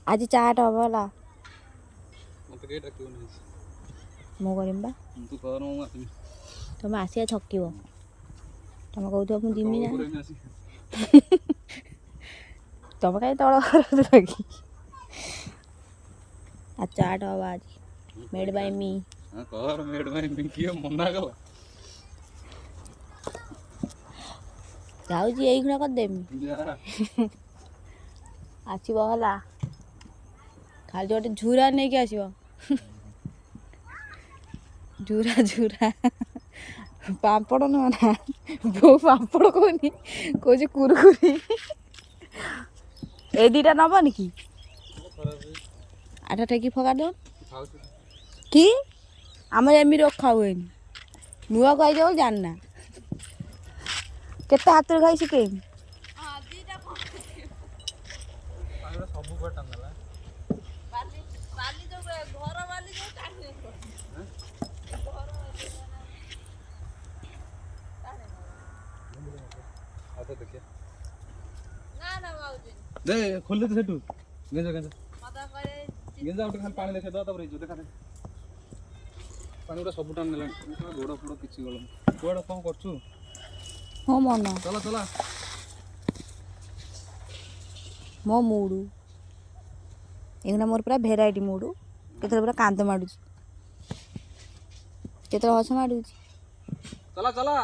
आज चाट हम होला मत के डाकियो नै मो करिम बा तू कर मु आसी तुम आसिया छकिबो तुम कहू मु जिमी ना तोड़ आसी तुम कहीं तल लगी आ चाट हम आज मेड बाय मी हां कर मेड भाई मी कियो मना गला जाऊँ यही खुणा कर देमी आसब हला खाली गोटे झूरा नहीं कि आसब झूरा झूरा पापड़ नुह ना बो पापड़ कहनी कौन कुरकुरी ए दीटा नबन कि आटा टेकी फका दो कि आम एमि रखा हुए नुआ खाई जाओ जानना केते हाथ खाई शिखे देखिए दे खोल दे सेटू गेंजा गेंजा गेंजा उठ खाली पानी देखे दो तब रही देखा दे पानी पूरा सब टान नेला गोड़ फोड़ किछि गलो गोड़ कोन करछु हो मन चला चला मो मूडू एगना मोर पूरा भेराइटी मूडू केतरे पूरा कांद माडुची केतरे हस माडुची चला चला